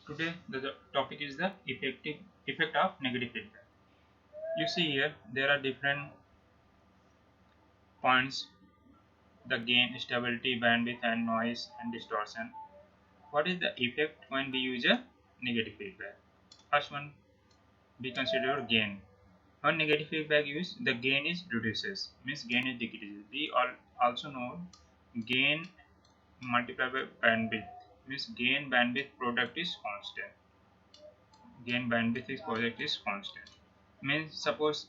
Today the topic is the effect of negative feedback. You see here there are different points: the gain, stability, bandwidth, and noise and distortion. What is the effect when we use a negative feedback? First one, we consider gain. When negative feedback use, the gain is reduces, means gain is decreases. We also know gain multiplied by bandwidth, means gain bandwidth product is constant. Gain bandwidth is project is constant. Means suppose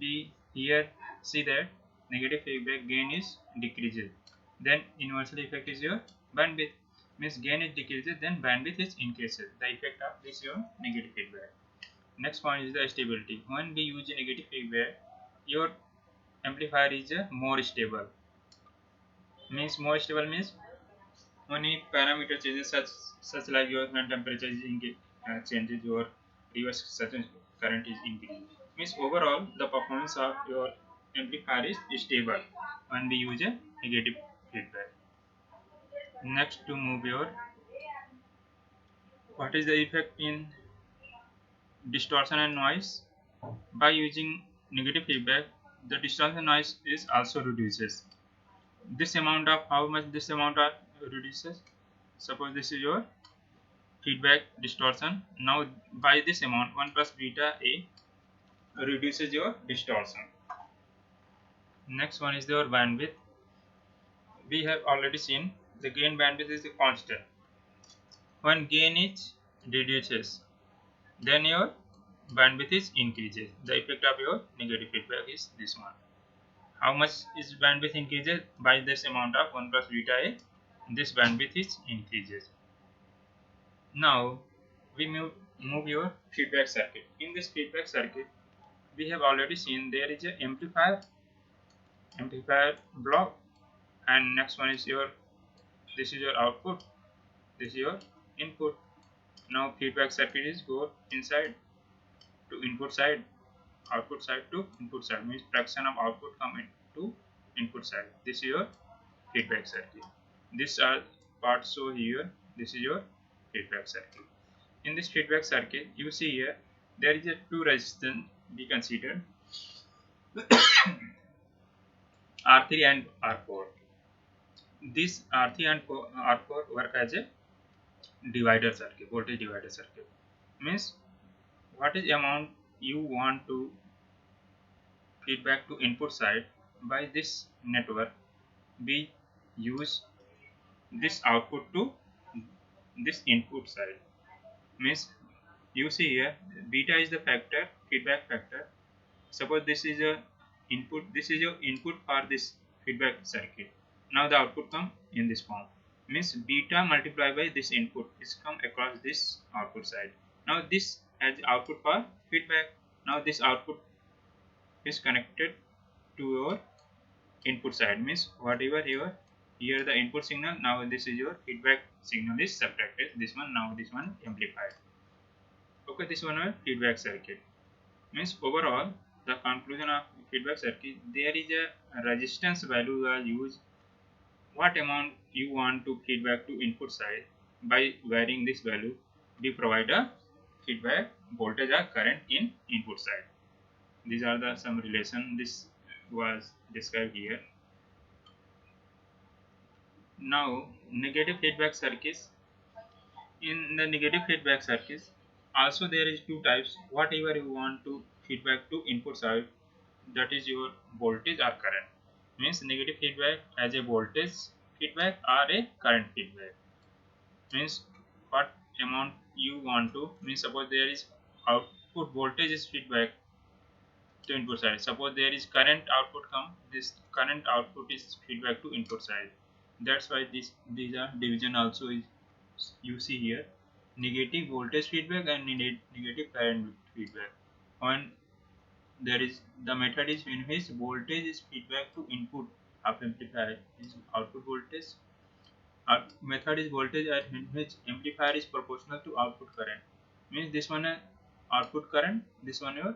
we here see that negative feedback gain is decreases, then inversely effect is your bandwidth, means gain is decreases, then bandwidth is increases. The effect of this your negative feedback. Next point is the stability. When we use a negative feedback, your amplifier is more stable. Means more stable means when any parameter changes such like your fan temperature is changes, your reverse certain current is increased. Means overall the performance of your amplifier is stable when we use a negative feedback. Next, to move your what is the effect in distortion and noise. By using negative feedback, the distortion noise is also reduces. This amount of how much this amount of reduces. Suppose this is your feedback distortion. Now by this amount 1 plus beta A reduces your distortion. Next one is your bandwidth. We have already seen the gain bandwidth is a constant. When gain is reduces, then your bandwidth is increases. The effect of your negative feedback is this one. How much is bandwidth increases? By this amount of 1 plus beta A, this bandwidth is increases. Now we move your feedback circuit. In this feedback circuit, we have already seen there is a amplifier block, and next one is your, this is your output, this is your input. Now feedback circuit is go inside to input side, output side to input side, means fraction of output come into input side. This is your feedback circuit. These are parts show here. This is your feedback circuit. In this feedback circuit, you see here there is a two resistance we considered R3 and R4. This R3 and R4 work as a divider circuit, voltage divider circuit. Means what is amount you want to feedback to input side, by this network we use this output to this input side. Means you see here beta is the factor, feedback factor. Suppose this is a input, this is your input for this feedback circuit. Now the output come in this form, means beta multiplied by this input is come across this output side. Now this as output for feedback. Now this output is connected to your input side, means whatever here the input signal, now this is your feedback signal is subtracted, this one, now this one amplified. Okay, this one is feedback circuit. Means overall the conclusion of feedback circuit, there is a resistance value are used, what amount you want to feedback to input side. By varying this value, we provide a feedback voltage or current in input side. These are the some relation this was described here. Now negative feedback circuits. In the negative feedback circuits also there is two types. Whatever you want to feedback to input side, that is your voltage or current. Means negative feedback as a voltage feedback or a current feedback. Means what amount you want to, means suppose there is output voltage is feedback to input side. Suppose there is current output come, this current output is feedback to input side. That's why these are division also is, you see here negative voltage feedback and negative current feedback. On there is the method is in which voltage is feedback to input of amplifier is output voltage. Method is voltage at in which amplifier is proportional to output current. Means this one output current, this one your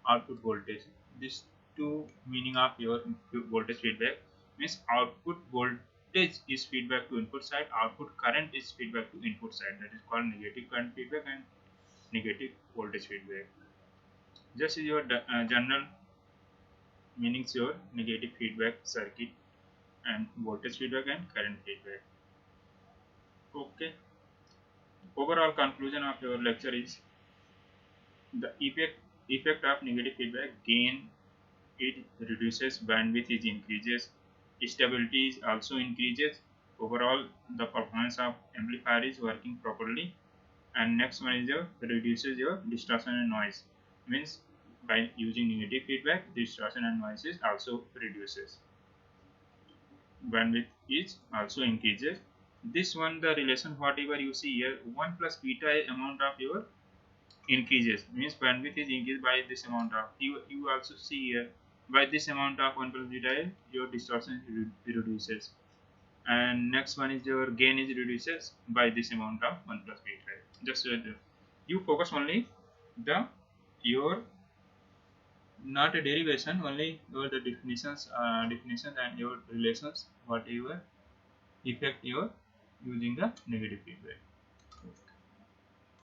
output voltage. This two meaning of your voltage feedback. Means output volt voltage is feedback to input side, output current is feedback to input side. That is called negative current feedback and negative voltage feedback. Just your general meanings, your negative feedback circuit and voltage feedback and current feedback. Okay. Overall conclusion of your lecture is the effect of negative feedback: gain it reduces, bandwidth is increases, stability is also increases. Overall, the performance of amplifier is working properly. And next one is your reduces your distortion and noise. Means by using negative feedback, distortion and noise is also reduces. Bandwidth is also increases. This one, the relation whatever you see here, 1 plus beta amount of your increases, means bandwidth is increased by this amount of, you also see here, by this amount of 1 plus beta your distortion reduces. And next one is your gain is reduces by this amount of 1 plus beta. Just you focus only the your, not a derivation, only your the definitions and your relations whatever effect you are using the negative feedback.